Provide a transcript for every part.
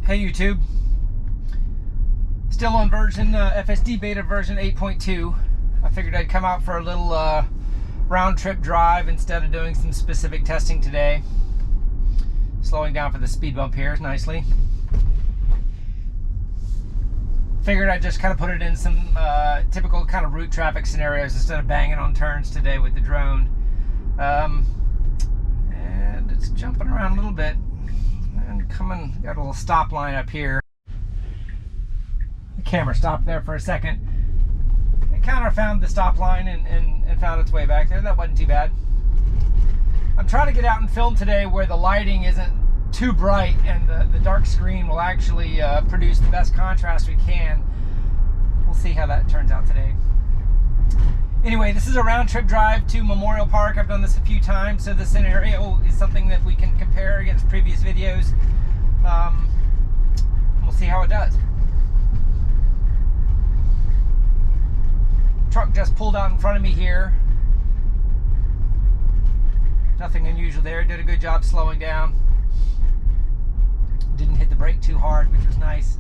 Hey YouTube, still on version FSDBeta version 8.2. I figured I'd come out for a little round trip drive instead of doing some specific testing today. Slowing down for the speed bump here nicely. Figured I'd just kind of put it in some typical kind of route traffic scenarios instead of banging on turns today with the drone. And it's jumping around a little bit. And coming, got a little stop line up here. The camera stopped there for a second. It kind of found the stop line and found its way back there. That wasn't too bad. I'm trying to get out and film today where the lighting isn't too bright and the dark screen will actually produce the best contrast we can. We'll see how that turns out today. Anyway, this is a round trip drive to Memorial Park. I've done this a few times, so this scenario is something that we can compare against previous videos. We'll see how it does. Truck just pulled out in front of me here. Nothing unusual there. Did a good job slowing down. Didn't hit the brake too hard, which was nice.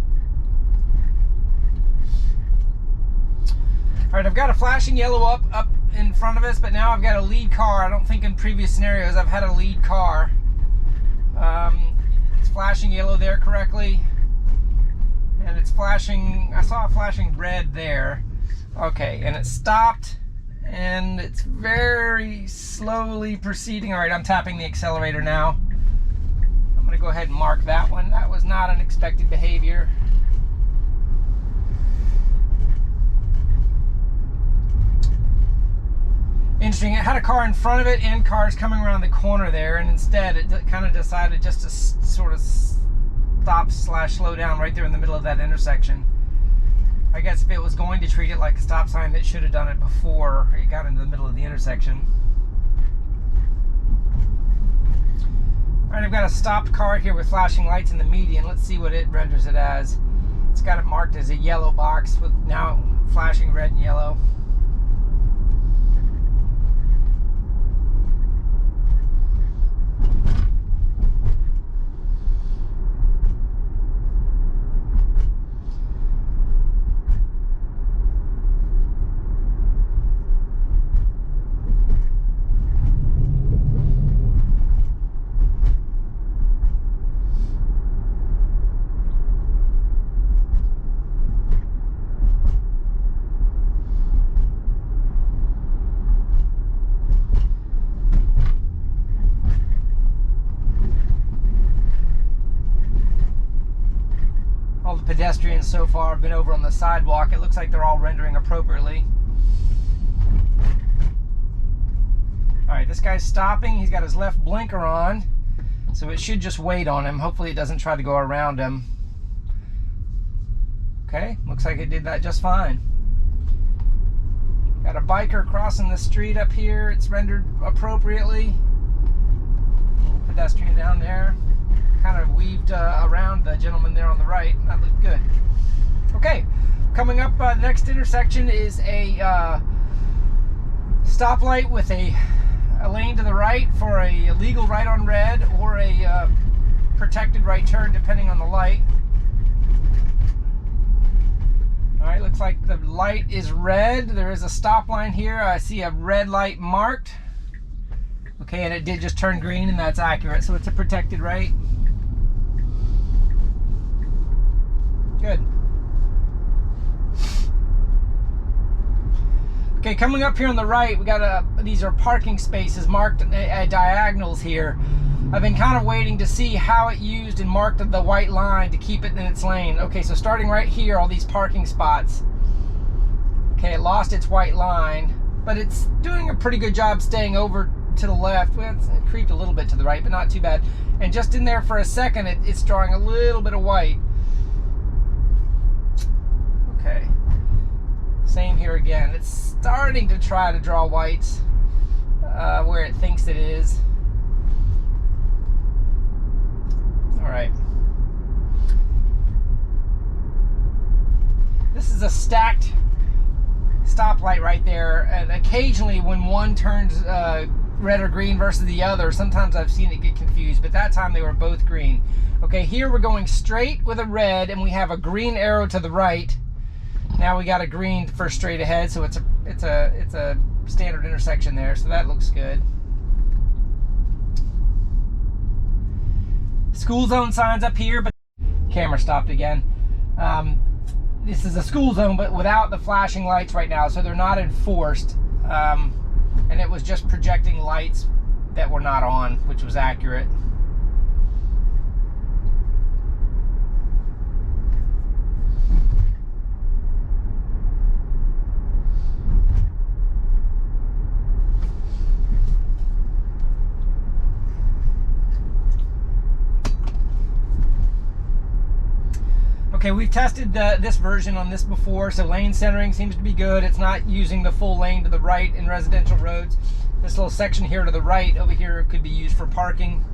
All right, I've got a flashing yellow up in front of us, but now I've got a lead car. I don't think in previous scenarios I've had a lead car. It's flashing yellow there correctly, and it's flashing, I saw it flashing red there. Okay, and it stopped, and it's very slowly proceeding. All right, I'm tapping the accelerator now. I'm gonna go ahead and mark that one. That was not unexpected behavior. Interesting, it had a car in front of it and cars coming around the corner there, and instead it kind of decided just to sort of stop/slow down right there in the middle of that intersection. I guess if it was going to treat it like a stop sign, it should have done it before it got into the middle of the intersection. All right, I've got a stopped car here with flashing lights in the median. Let's see what it renders it as. It's got it marked as a yellow box with now flashing red and yellow. All the pedestrians so far have been over on the sidewalk. It looks like they're all rendering appropriately. All right, this guy's stopping. He's got his left blinker on, so it should just wait on him. Hopefully it doesn't try to go around him. Okay, looks like it did that just fine. Got a biker crossing the street up here. It's rendered appropriately. Pedestrian down there. Kind of weaved around the gentleman there on the right. That looked good. Okay, coming up, the next intersection is a stoplight with a lane to the right for a legal right on red or a protected right turn depending on the light. All right, looks like the light is red. There is a stop line here. I see a red light marked. Okay, and it did just turn green, and that's accurate. So it's a protected right. Good. Okay, coming up here on the right, we got these are parking spaces marked at diagonals here. I've been kind of waiting to see how it used and marked the white line to keep it in its lane. Okay, so starting right here, all these parking spots. Okay, it lost its white line, but it's doing a pretty good job staying over to the left. Well, it creeped a little bit to the right, but not too bad. And just in there for a second, it's drawing a little bit of white. Okay, same here again. It's starting to try to draw whites where it thinks it is. All right. This is a stacked stoplight right there, and occasionally when one turns red or green versus the other. Sometimes I've seen it get confused, but that time they were both green. Okay, here we're going straight with a red, and we have a green arrow to the right. Now we got a green for straight ahead, so it's a standard intersection there, so that looks good. School zone signs up here, but camera stopped again. This is a school zone, but without the flashing lights right now, so they're not enforced. And it was just projecting lights that were not on, which was accurate. Okay, we've tested this version on this before, so lane centering seems to be good. It's not using the full lane to the right in residential roads. This little section here to the right over here could be used for parking.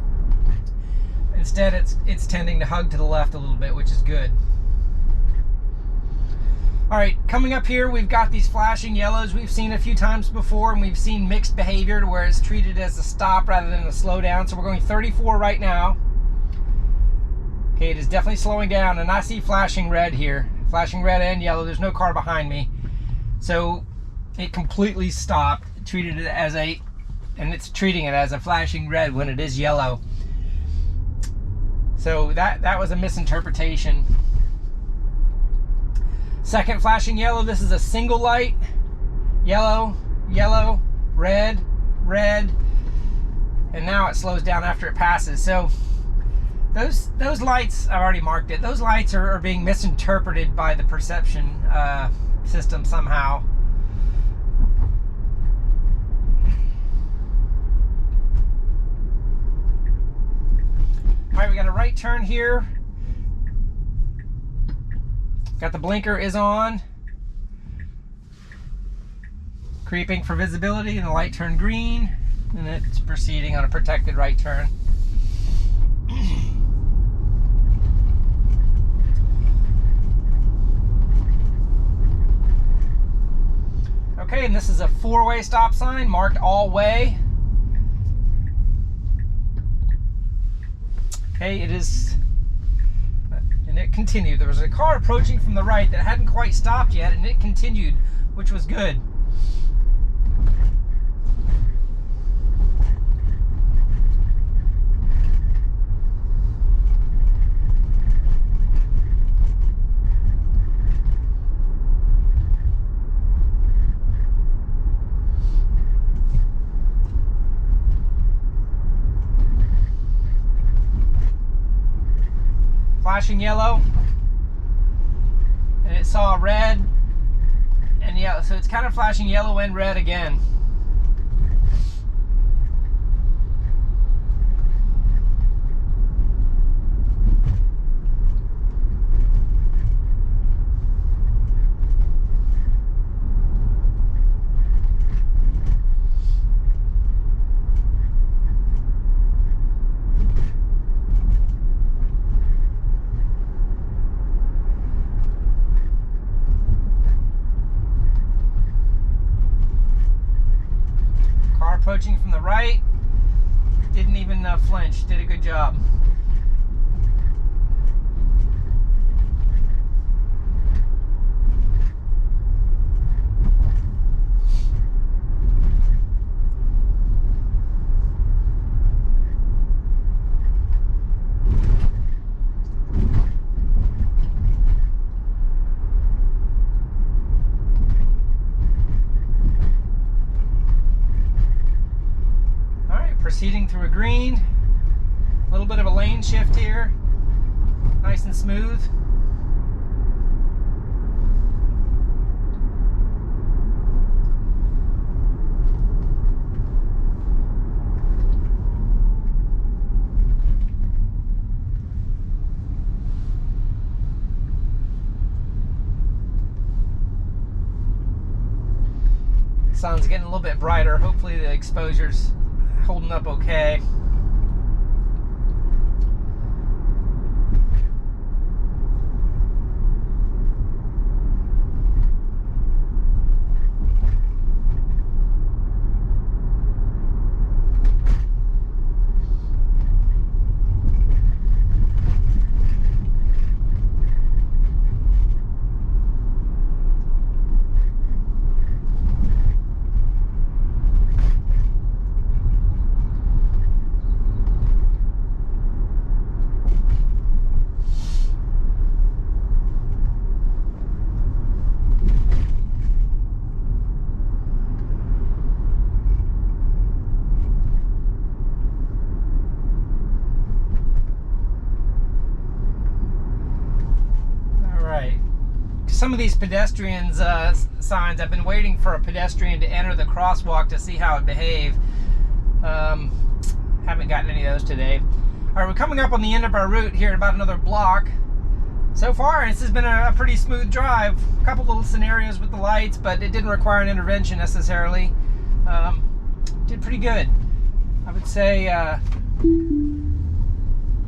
Instead, it's tending to hug to the left a little bit, which is good. All right, coming up here, we've got these flashing yellows we've seen a few times before, and we've seen mixed behavior to where it's treated as a stop rather than a slow down. So we're going 34 right now. Okay, it is definitely slowing down, and I see flashing red here. Flashing red and yellow. There's no car behind me. So it completely stopped, treated it as and it's treating it as a flashing red when it is yellow. So that was a misinterpretation. Second flashing yellow, this is a single light. Yellow, yellow, red, red. And now it slows down after it passes. So those lights, I've already marked it, those lights are being misinterpreted by the perception system somehow. All right, we got a right turn here. Got the blinker is on. Creeping for visibility, and the light turned green, and it's proceeding on a protected right turn. Okay, and this is a four-way stop sign marked all way. Okay, it is, and it continued. There was a car approaching from the right that hadn't quite stopped yet, and it continued, which was good. Flashing yellow, and it saw red and yellow, so it's kind of flashing yellow and red again. Approaching from the right, didn't even flinch, did a good job. Proceeding through a green, a little bit of a lane shift here, nice and smooth. The sun's getting a little bit brighter. Hopefully the exposure's holding up okay. some of these pedestrians signs. I've been waiting for a pedestrian to enter the crosswalk to see how it behave. Haven't gotten any of those today. All right, we're coming up on the end of our route here in about another block. So far, this has been a pretty smooth drive. A couple little scenarios with the lights, but it didn't require an intervention necessarily. Did pretty good. I would say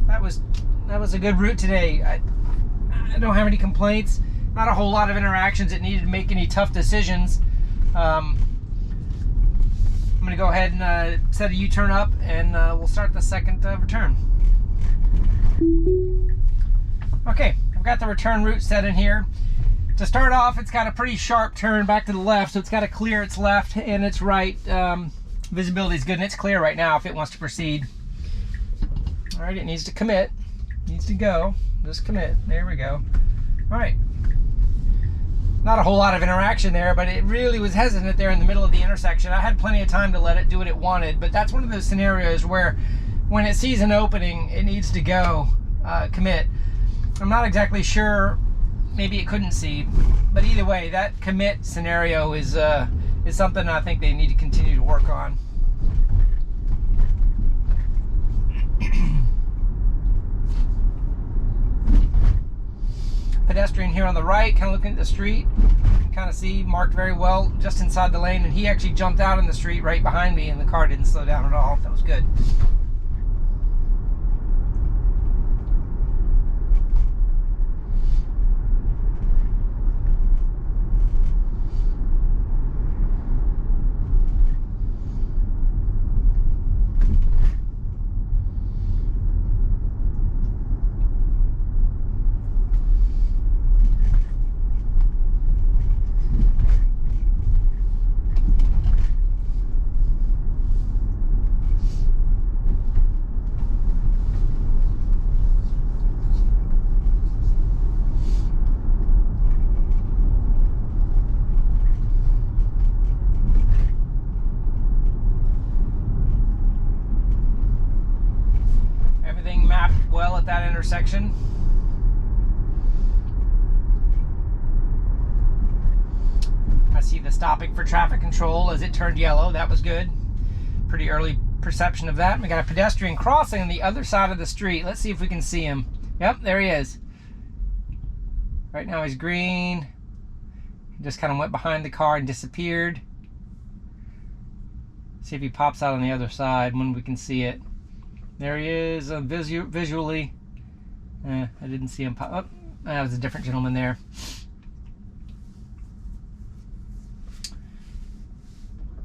that was a good route today. I don't have any complaints. Not a whole lot of interactions that needed to make any tough decisions. I'm going to go ahead and set a U-turn up, and we'll start the second return. Okay, I've got the return route set in here. To start off, it's got a pretty sharp turn back to the left, so it's got to clear its left and its right. Visibility is good, and it's clear right now if it wants to proceed. All right, it needs to commit. It needs to go. Just commit. There we go. All right. Not a whole lot of interaction there, but it really was hesitant there in the middle of the intersection. I had plenty of time to let it do what it wanted, but that's one of those scenarios where when it sees an opening, it needs to go, commit. I'm not exactly sure, maybe it couldn't see, but either way, that commit scenario is something I think they need to continue to work on. Pedestrian here on the right, kind of looking at the street. You can kind of see marked very well just inside the lane, and he actually jumped out in the street right behind me, and the car didn't slow down at all. That was good. Well at that intersection. I see the stopping for traffic control as it turned yellow. That was good. Pretty early perception of that. We got a pedestrian crossing on the other side of the street. Let's see if we can see him. Yep, there he is. Right now he's green. He just kind of went behind the car and disappeared. See if he pops out on the other side when we can see it. There he is, visually. I didn't see him pop up. That was a different gentleman there.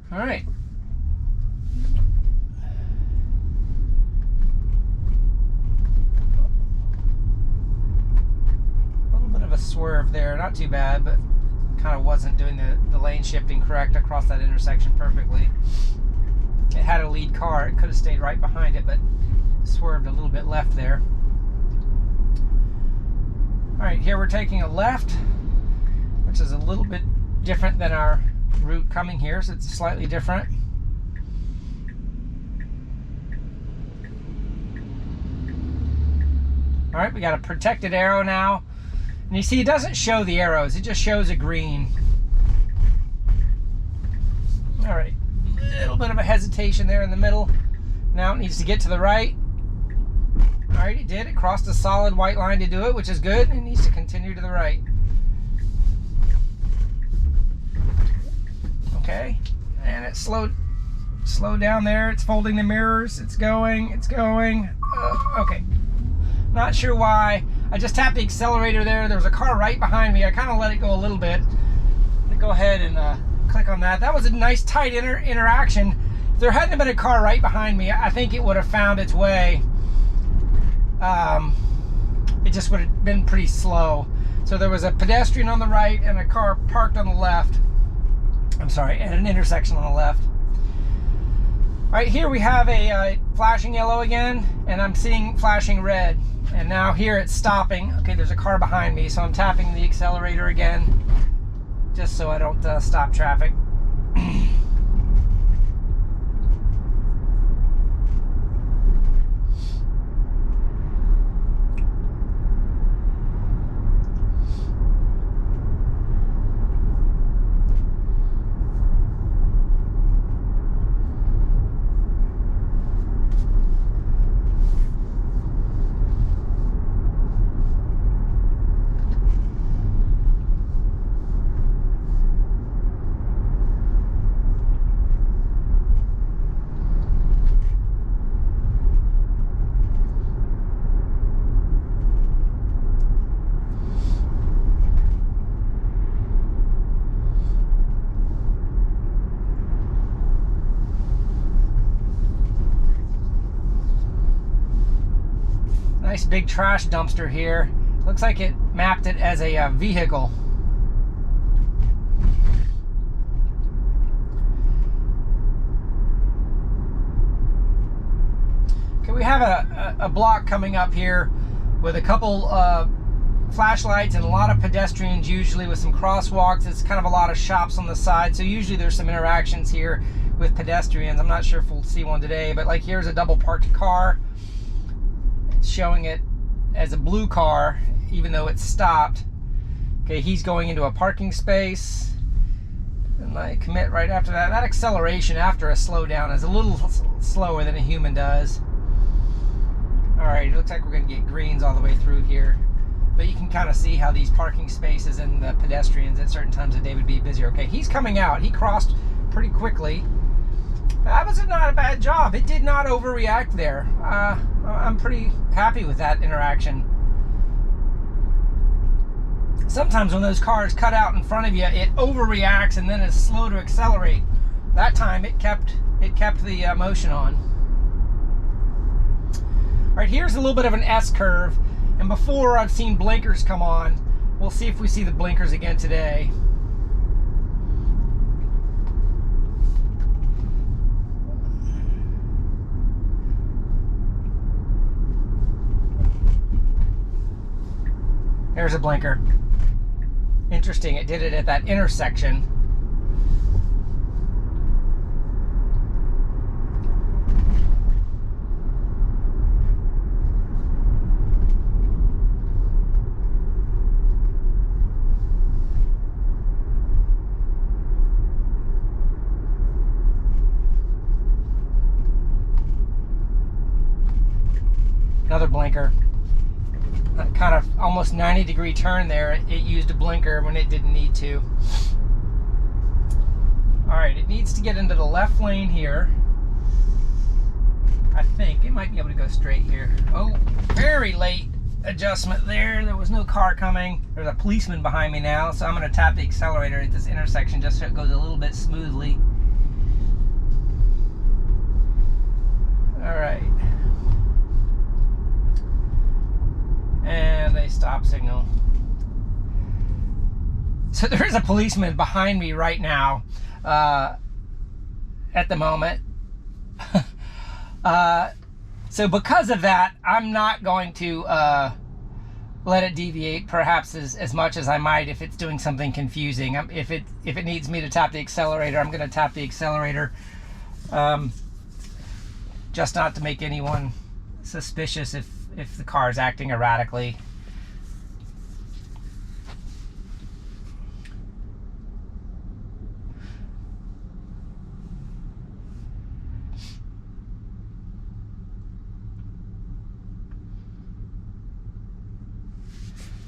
All right. A little bit of a swerve there, not too bad, but kind of wasn't doing the lane shifting correct across that intersection perfectly. It had a lead car. It could have stayed right behind it, but swerved a little bit left there. All right, here we're taking a left, which is a little bit different than our route coming here, so it's slightly different. All right, we got a protected arrow now. And you see it doesn't show the arrows, it just shows a green. All right, a little bit of a hesitation there in the middle. Now it needs to get to the right. All right, it did. It crossed a solid white line to do it, which is good. It needs to continue to the right. Okay, and it slowed down there. It's folding the mirrors. It's going. Okay, not sure why. I just tapped the accelerator there. There was a car right behind me. I kind of let it go a little bit. Let's go ahead and click on that. That was a nice tight interaction. If there hadn't been a car right behind me, I think it would have found its way. It just would have been pretty slow. So there was a pedestrian on the right and a car parked on the left. I'm sorry, and an intersection on the left. All right, here we have a flashing yellow again, and I'm seeing flashing red. And now here it's stopping. Okay, there's a car behind me, so I'm tapping the accelerator again, just so I don't stop traffic. Nice big trash dumpster here. Looks like it mapped it as a vehicle. Okay, we have a block coming up here with a couple flashlights and a lot of pedestrians, usually with some crosswalks. It's kind of a lot of shops on the side, so usually there's some interactions here with pedestrians. I'm not sure if we'll see one today, but like here's a double parked car. It's showing it as a blue car, even though it's stopped. Okay, he's going into a parking space. And I commit right after that. That acceleration after a slowdown is a little slower than a human does. All right, it looks like we're going to get greens all the way through here. But you can kind of see how these parking spaces and the pedestrians at certain times of day would be busier. Okay, he's coming out. He crossed pretty quickly. That was not a bad job. It did not overreact there. I'm pretty happy with that interaction. Sometimes when those cars cut out in front of you, it overreacts and then is slow to accelerate. That time it kept the motion on. All right, here's a little bit of an S-curve, and before I've seen blinkers come on. We'll see if we see the blinkers again today. There's a blinker. Interesting, it did it at that intersection. Another blinker. Kind of almost 90-degree turn there. It used a blinker when it didn't need to. All right, it needs to get into the left lane here. I think it might be able to go straight here. Oh, very late adjustment there. There was no car coming. There's a policeman behind me now, so I'm going to tap the accelerator at this intersection just so it goes a little bit smoothly. All right. And a stop signal. So there is a policeman behind me right now at the moment. So because of that, I'm not going to let it deviate perhaps as much as I might if it's doing something confusing. If it needs me to tap the accelerator, I'm going to tap the accelerator, just not to make anyone suspicious if the car is acting erratically.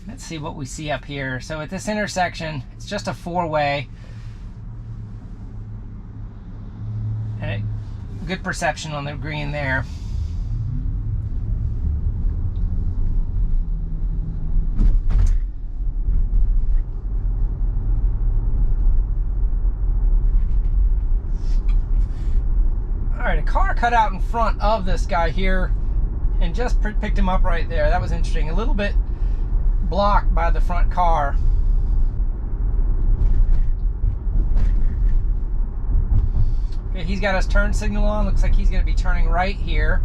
Let's see what we see up here. So at this intersection, it's just a four-way. And good perception on the green there. Alright, a car cut out in front of this guy here and just picked him up right there. That was interesting. A little bit blocked by the front car. Okay, he's got his turn signal on. Looks like he's going to be turning right here.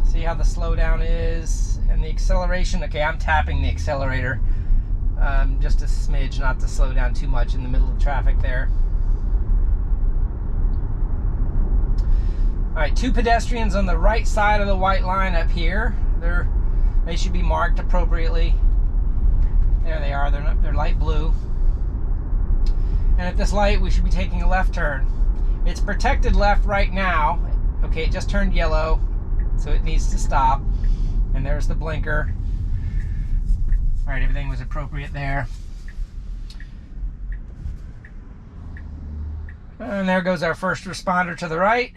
See how the slowdown is and the acceleration. Okay, I'm tapping the accelerator just a smidge, not to slow down too much in the middle of traffic there. All right, two pedestrians on the right side of the white line up here. They should be marked appropriately. There they are. They're light blue. And at this light, we should be taking a left turn. It's protected left right now. Okay, it just turned yellow, so it needs to stop. And there's the blinker. All right, everything was appropriate there. And there goes our first responder to the right.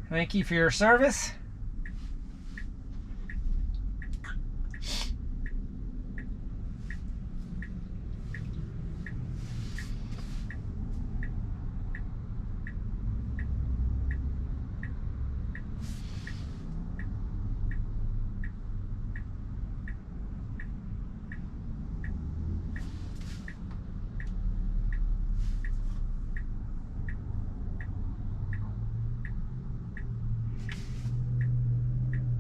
Thank you for your service.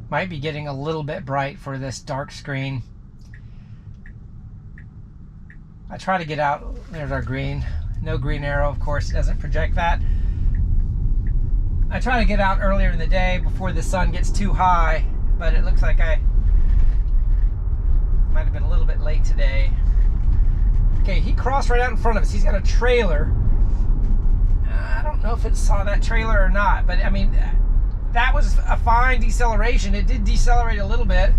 Might be getting a little bit bright for this dark screen. I try to get out. There's our green. No green arrow, of course, it doesn't project that. I try to get out earlier in the day before the sun gets too high, but it looks like I might have been a little bit late today. Okay, he crossed right out in front of us. He's got a trailer. I don't know if it saw that trailer or not, but I mean, that was a fine deceleration. It did decelerate a little bit.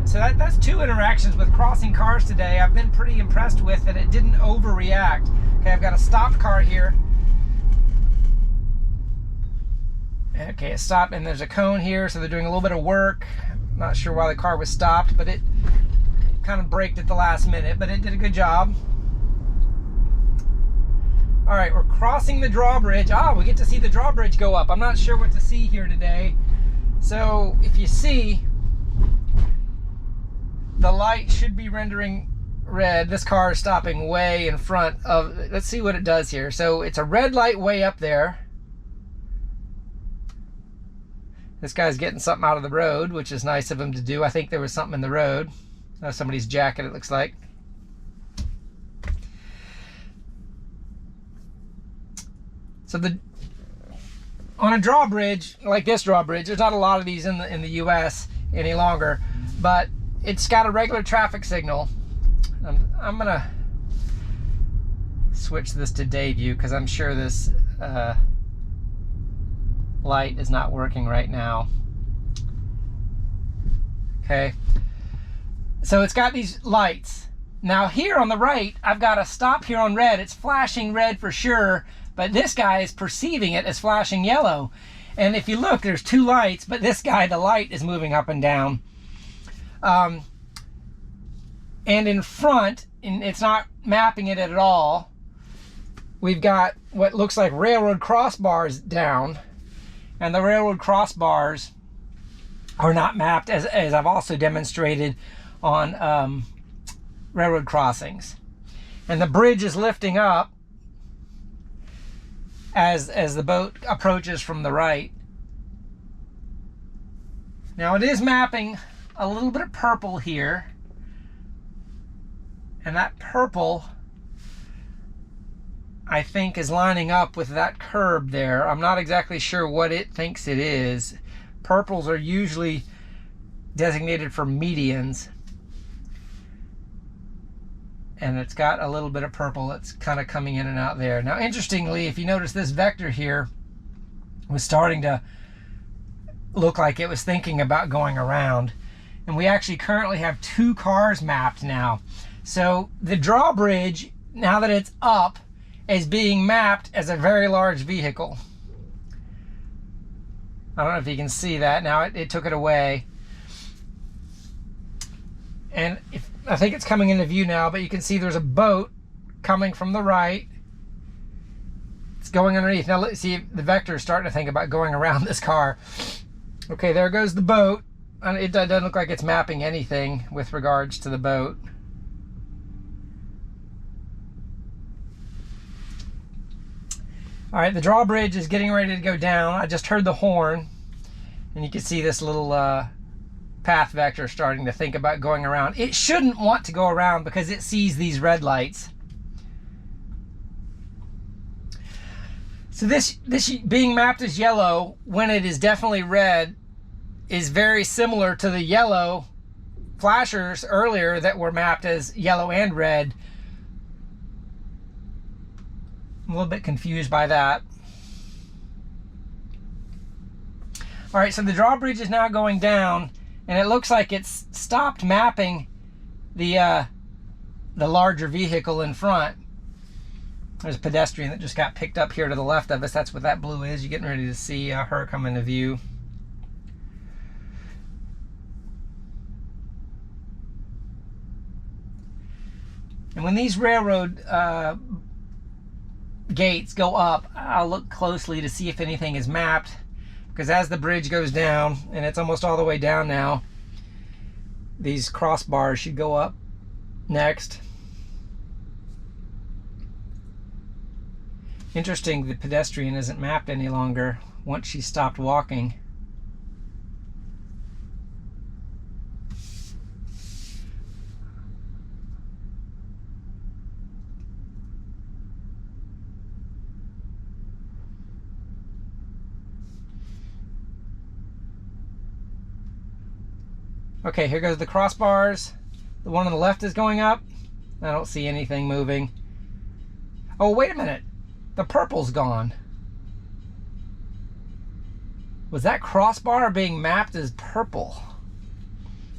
So that's two interactions with crossing cars today I've been pretty impressed with, that it didn't overreact. Okay, I've got a stopped car here. Okay, it stopped, and there's a cone here, so they're doing a little bit of work. I'm not sure why the car was stopped, but it kind of braked at the last minute, but it did a good job. All right, we're crossing the drawbridge. We get to see the drawbridge go up. I'm not sure what to see here today. So if you see, the light should be rendering red. This car is stopping way in front of, let's see what it does here. So it's a red light way up there. This guy's getting something out of the road, which is nice of him to do. I think there was something in the road. Somebody's jacket, it looks like. So on a drawbridge like this drawbridge, there's not a lot of these in the U.S. any longer, but it's got a regular traffic signal. I'm gonna switch this to day view because I'm sure this light is not working right now. Okay, so it's got these lights. Now here on the right, I've got a stop here on red. It's flashing red for sure, but this guy is perceiving it as flashing yellow. And if you look, there's two lights, but this guy, the light is moving up and down. And in front, and it's not mapping it at all, we've got what looks like railroad crossbars down, and the railroad crossbars are not mapped, as I've also demonstrated on railroad crossings. And the bridge is lifting up as the boat approaches from the right. Now it is mapping a little bit of purple here, and that purple I think is lining up with that curb there. I'm not exactly sure what it thinks it is. Purples are usually designated for medians, and it's got a little bit of purple that's kind of coming in and out there. Now interestingly, if you notice, this vector here was starting to look like it was thinking about going around, and we actually currently have two cars mapped now. So the drawbridge, now that it's up, is being mapped as a very large vehicle. I don't know if you can see that. Now it took it away. And I think it's coming into view now, but you can see there's a boat coming from the right. It's going underneath. Now let's see if the vector is starting to think about going around this car. Okay, there goes the boat. And it doesn't look like it's mapping anything with regards to the boat. All right, the drawbridge is getting ready to go down. I just heard the horn, and you can see this little path vector starting to think about going around. It shouldn't want to go around because it sees these red lights. So this being mapped as yellow when it is definitely red is very similar to the yellow flashers earlier that were mapped as yellow and red. I'm a little bit confused by that. All right, so the drawbridge is now going down, and it looks like it's stopped mapping the larger vehicle in front. There's a pedestrian that just got picked up here to the left of us. That's what that blue is. You're getting ready to see her come into view. And when these railroad gates go up, I'll look closely to see if anything is mapped, because as the bridge goes down, and it's almost all the way down now, these crossbars should go up next. Interesting, the pedestrian isn't mapped any longer once she stopped walking. Okay, here goes the crossbars. The one on the left is going up. I don't see anything moving. Oh, wait a minute. The purple's gone. Was that crossbar being mapped as purple?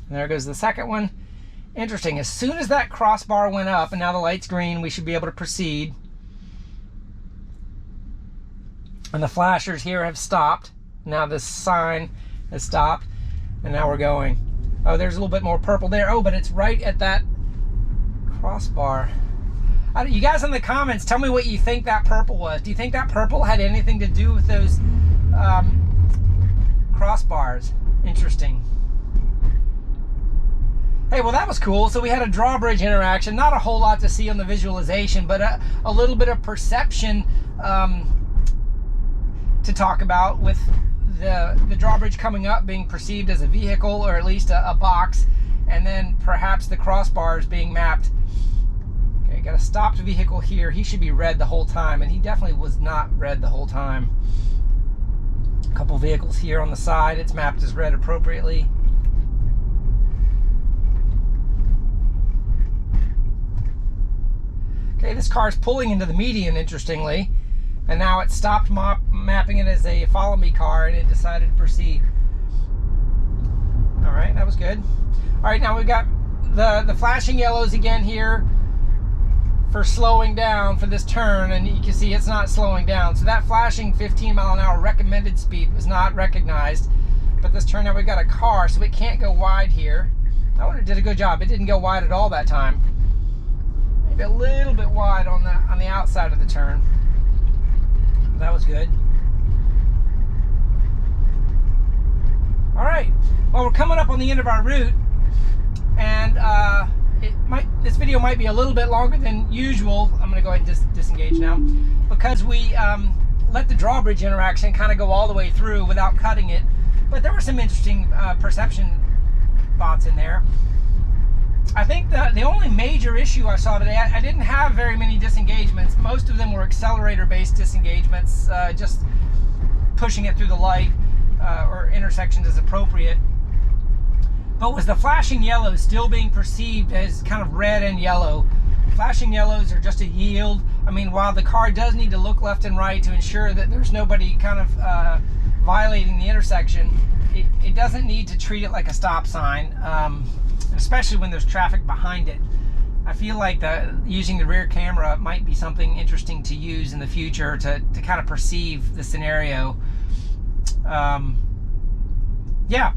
And there goes the second one. Interesting. As soon as that crossbar went up and now the light's green, we should be able to proceed. And the flashers here have stopped. Now this sign has stopped. And now we're going. Oh, there's a little bit more purple there. Oh, but it's right at that crossbar. You guys in the comments, tell me what you think that purple was. Do you think that purple had anything to do with those crossbars? Interesting. Hey, well, that was cool. So we had a drawbridge interaction. Not a whole lot to see on the visualization, but a little bit of perception to talk about with the drawbridge coming up being perceived as a vehicle, or at least a box, and then perhaps the crossbars being mapped. Okay, got a stopped vehicle here. He should be red the whole time, and he definitely was not red the whole time. A couple vehicles here on the side. It's mapped as red appropriately. Okay, this car's pulling into the median, interestingly. And now it stopped mapping it as a follow me car, and it decided to proceed. All right, that was good. All right, now we've got the flashing yellows again here for slowing down for this turn, and you can see it's not slowing down. So that flashing 15 mile an hour recommended speed was not recognized. But this turn now we've got a car, so it can't go wide here. That one did a good job. It didn't go wide at all that time. Maybe a little bit wide on the outside of the turn. That was good. All right, well, we're coming up on the end of our route, and this video might be a little bit longer than usual. I'm going to go ahead and disengage now, because we let the drawbridge interaction kind of go all the way through without cutting it. But there were some interesting perception thoughts in there. I think the only major issue I saw today, I didn't have very many disengagements. Most of them were accelerator-based disengagements, just pushing it through the light or intersections as appropriate. But was the flashing yellows still being perceived as kind of red and yellow? Flashing yellows are just a yield. I mean, while the car does need to look left and right to ensure that there's nobody kind of violating the intersection, it doesn't need to treat it like a stop sign. Especially when there's traffic behind it. I feel like using the rear camera might be something interesting to use in the future to kind of perceive the scenario. Yeah.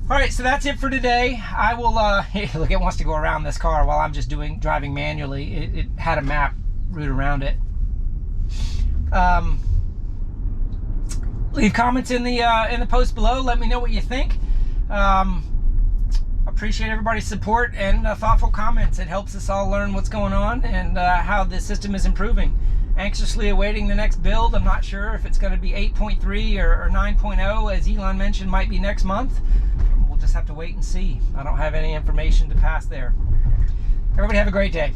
All right, so that's it for today. I will, look, it wants to go around this car while I'm just driving manually. It had a map route around it. Leave comments in the post below. Let me know what you think. Appreciate everybody's support and thoughtful comments. It helps us all learn what's going on and how the system is improving. Anxiously awaiting the next build. I'm not sure if it's going to be 8.3 or 9.0, as Elon mentioned, might be next month. We'll just have to wait and see. I don't have any information to pass there. Everybody have a great day.